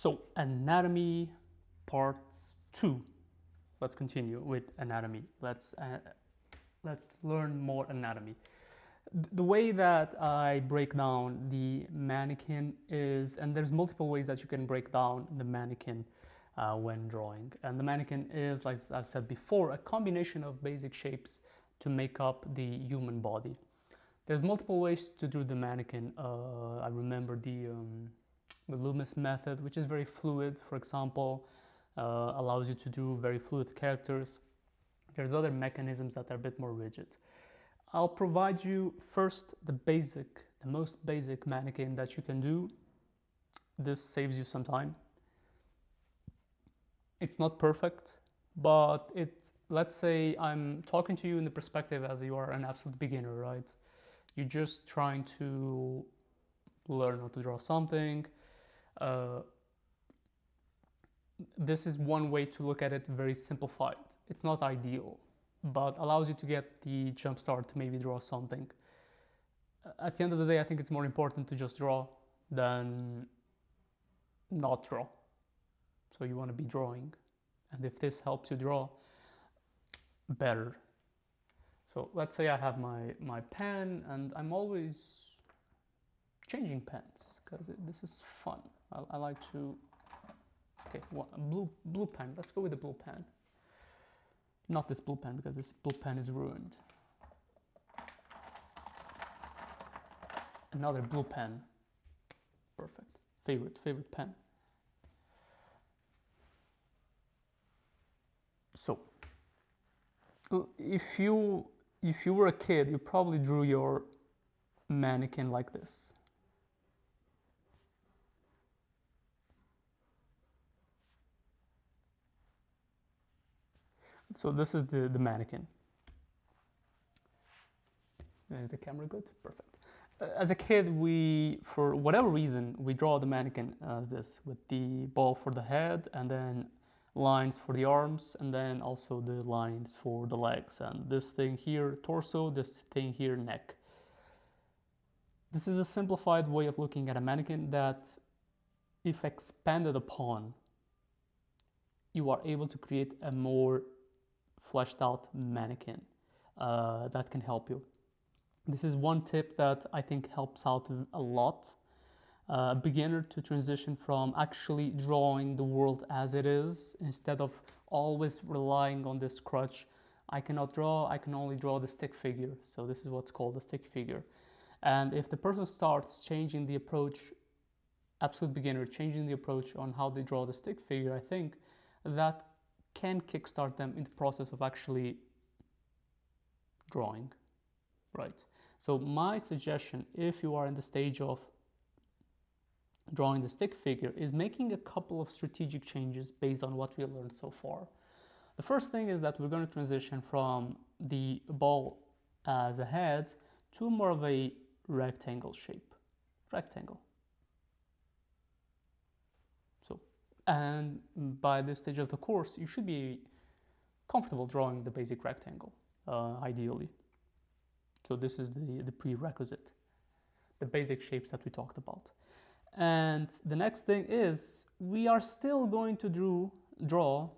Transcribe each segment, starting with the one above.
So anatomy part 2. Let's continue with anatomy. Let's learn more anatomy. The way that I break down the mannequin is, and there's multiple ways that you can break down the mannequin when drawing. And the mannequin is, like I said before, a combination of basic shapes to make up the human body. There's multiple ways to do the mannequin. I remember the Loomis method, which is very fluid, for example, allows you to do very fluid characters. There's other mechanisms that are a bit more rigid. I'll provide you first the most basic mannequin that you can do. This saves you some time. It's not perfect, but let's say I'm talking to you in the perspective as you are an absolute beginner, right? You're just trying to learn how to draw something. This is one way to look at it, very simplified. It's not ideal, but allows you to get the jump start to maybe draw something. At the end of the day, I think it's more important to just draw than not draw. So you want to be drawing, and if this helps you draw, better. So let's say I have my pen, and I'm always changing pens because this is fun. I like to. Okay, blue pen. Let's go with the blue pen. Not this blue pen, because this blue pen is ruined. Another blue pen. Perfect. Favorite pen. So, if you were a kid, you probably drew your mannequin like this. So this is the mannequin. Is the camera good? Perfect. As a kid, for whatever reason, we draw the mannequin as this, with the ball for the head, and then lines for the arms, and then also the lines for the legs, and this thing here, torso, this thing here, neck. This is a simplified way of looking at a mannequin that, if expanded upon, you are able to create a more fleshed out mannequin that can help you. This is one tip that I think helps out a lot. A beginner to transition from actually drawing the world as it is, instead of always relying on this crutch. I cannot draw, I can only draw the stick figure. So this is what's called a stick figure. And if the person starts changing the approach, absolute beginner, changing the approach on how they draw the stick figure, I think that can kickstart them in the process of actually drawing, right? So my suggestion, if you are in the stage of drawing the stick figure, is making a couple of strategic changes based on what we learned so far. The first thing is that we're going to transition from the ball as a head to more of a rectangle shape. Rectangle. So, and by this stage of the course, you should be comfortable drawing the basic rectangle, ideally. So this is the prerequisite, the basic shapes that we talked about. And the next thing is, we are still going to draw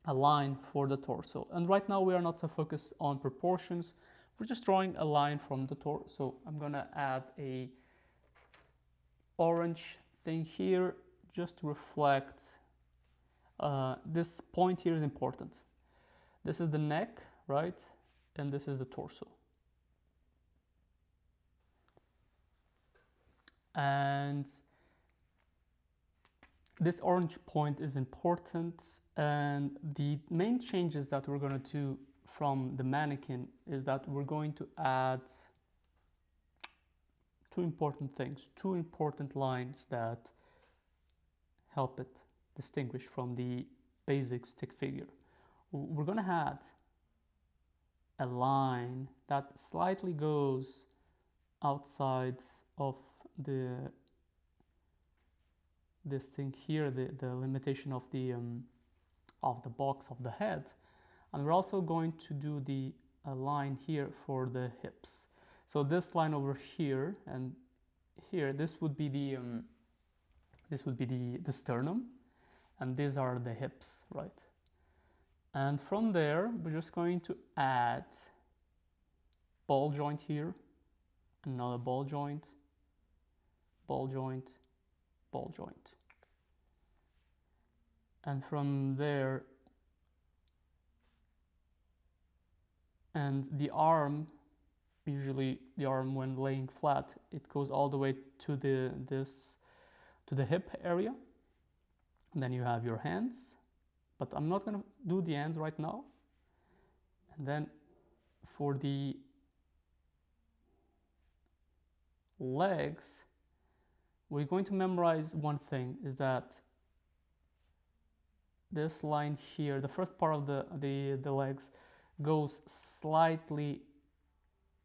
a line for the torso. And right now we are not so focused on proportions. We're just drawing a line from the torso. So I'm gonna add a orange thing here just to reflect. This point here is important. This is the neck, right? And this is the torso. And this orange point is important, and the main changes that we're going to do from the mannequin is that we're going to add two important things, two important lines that help it distinguish from the basic stick figure. We're going to add a line that slightly goes outside of this thing here, the limitation of the box of the head, and we're also going to do a line here for the hips. So this line over here and here, this would be This would be the sternum, and these are the hips, right? And from there, we're just going to add ball joint here, another ball joint, ball joint, ball joint. And from there, and the arm, usually the arm when laying flat, it goes all the way to the hip area. And then you have your hands, but I'm not going to do the hands right now. And then for the legs, we're going to memorize one thing, is that this line here, the first part of the legs, goes slightly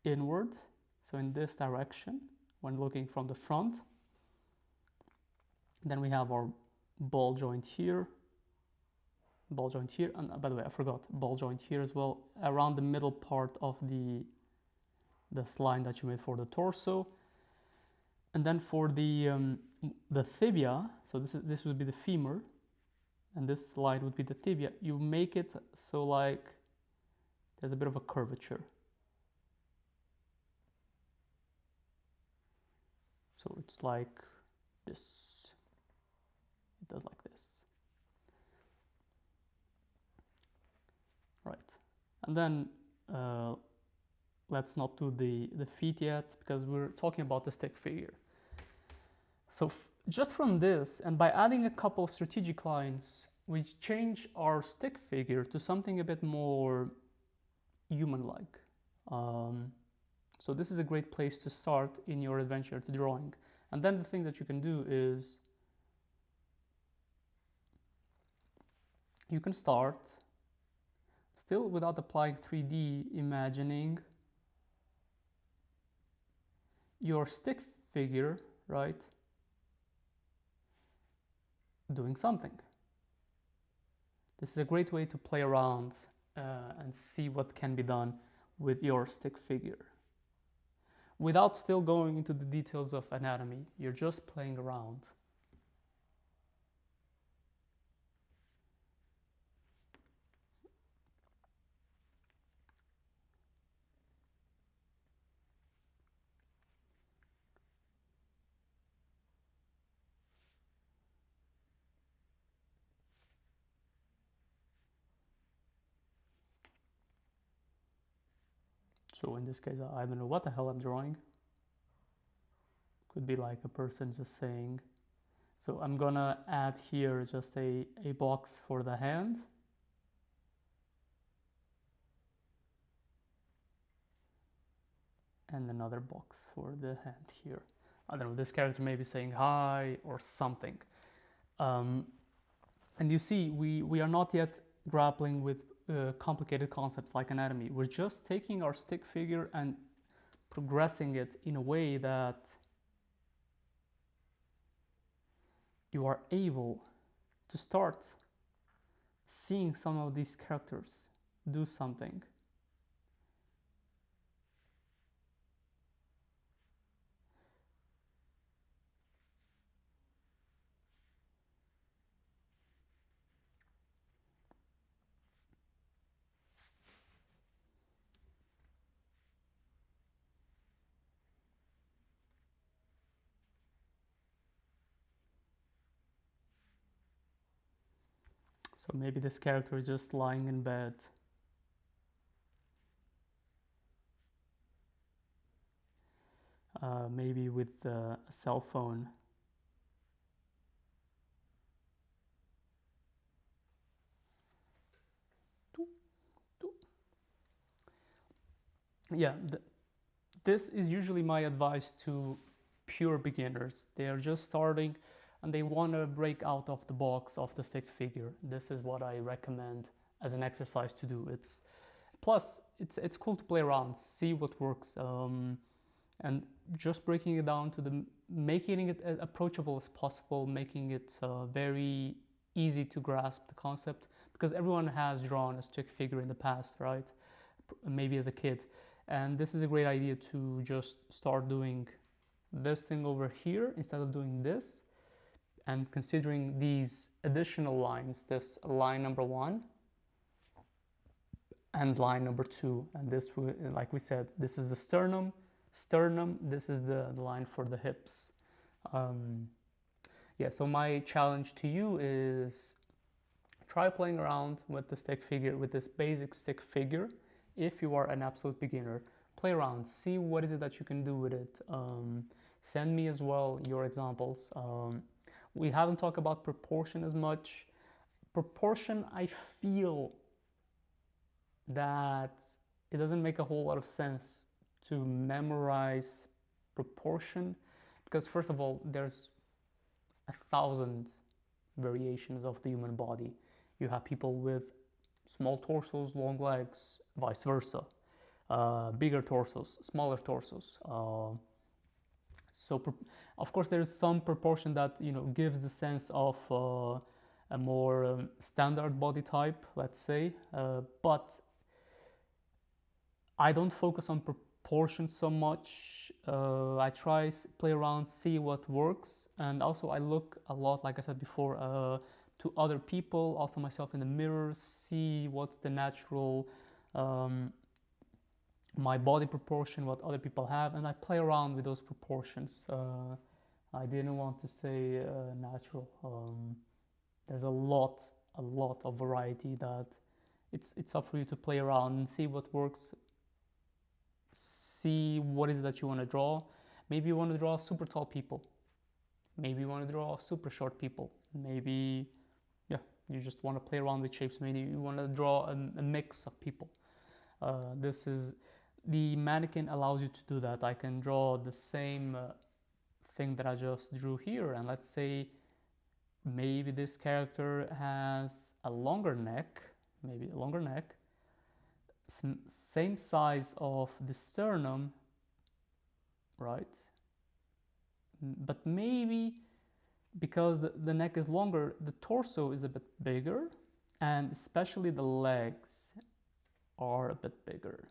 inward, so in this direction when looking from the front. Then we have our ball joint here, and by the way, I forgot, ball joint here as well, around the middle part of this line that you made for the torso. And then for the tibia, so this would be the femur, and this line would be the tibia. You make it so like there's a bit of a curvature. So it's like this. It does like this. Right. And then let's not do the feet yet, because we're talking about the stick figure. So just from this, and by adding a couple of strategic lines, we change our stick figure to something a bit more human-like. So this is a great place to start in your adventure to drawing. And then the thing that you can do is you can start, still without applying 3D, imagining your stick figure, right, doing something. This is a great way to play around and see what can be done with your stick figure. Without still going into the details of anatomy, you're just playing around. So in this case, I don't know what the hell I'm drawing. Could be like a person just saying. So I'm gonna add here just a box for the hand. And another box for the hand here. I don't know, this character may be saying hi or something. And you see, we are not yet grappling with complicated concepts like anatomy. We're just taking our stick figure and progressing it in a way that you are able to start seeing some of these characters do something. So maybe this character is just lying in bed. Maybe with a cell phone. Yeah, this is usually my advice to pure beginners. They are just starting and they want to break out of the box of the stick figure. This is what I recommend as an exercise to do. Plus it's cool to play around, see what works, and just breaking it down to making it as approachable as possible, making it very easy to grasp the concept, because everyone has drawn a stick figure in the past, right? Maybe as a kid. And this is a great idea to just start doing this thing over here instead of doing this. and considering these additional lines, this line number 1 and line number 2, and this, like we said, this is the sternum, this is the line for the hips. Yeah, so my challenge to you is try playing around with the stick figure, with this basic stick figure. If you are an absolute beginner, play around, see what is it that you can do with it. Send me as well your examples. We haven't talked about proportion as much. Proportion, I feel that it doesn't make a whole lot of sense to memorize proportion, because first of all, there's 1,000 variations of the human body. You have people with small torsos, long legs, vice versa, bigger torsos, smaller torsos. So of course there's some proportion that, you know, gives the sense of a more standard body type, let's say, but I don't focus on proportion so much. I try play around, see what works, and also I look a lot, like I said before, to other people, also myself in the mirror, see what's the natural my body proportion, what other people have, and I play around with those proportions. I didn't want to say natural. There's a lot of variety that it's up for you to play around and see what works. See what is it that you want to draw. Maybe you want to draw super tall people. Maybe you want to draw super short people. Maybe, yeah, you just want to play around with shapes. Maybe you want to draw a mix of people. The mannequin allows you to do that. I can draw the same thing that I just drew here, and let's say maybe this character has a longer neck, same size of the sternum, right? But maybe because the neck is longer, the torso is a bit bigger, and especially the legs are a bit bigger.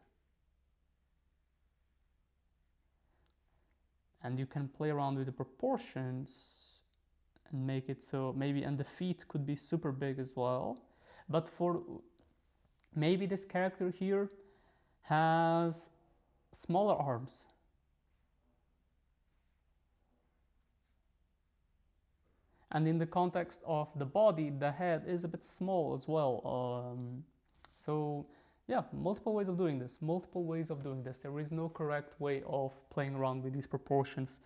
And you can play around with the proportions and make it so maybe, and the feet could be super big as well. But for maybe this character here has smaller arms. And in the context of the body, the head is a bit small as well. So yeah, multiple ways of doing this. There is no correct way of playing around with these proportions.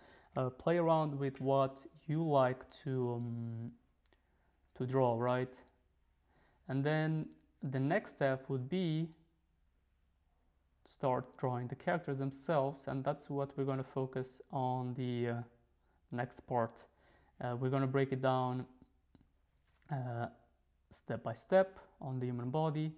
Play around with what you like to draw, right? And then the next step would be to start drawing the characters themselves, and that's what we're going to focus on the next part. We're going to break it down step by step on the human body.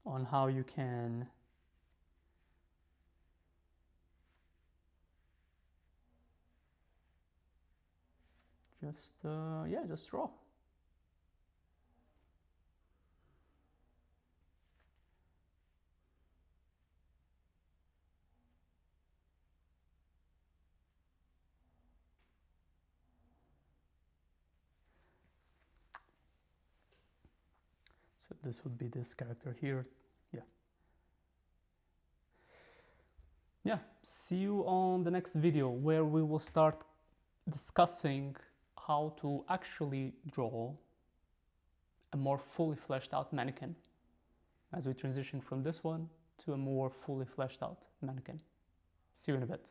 On how you can just draw. So this would be this character here. Yeah, see you on the next video, where we will start discussing how to actually draw a more fully fleshed out mannequin, as we transition from this one to a more fully fleshed out mannequin. See you in a bit.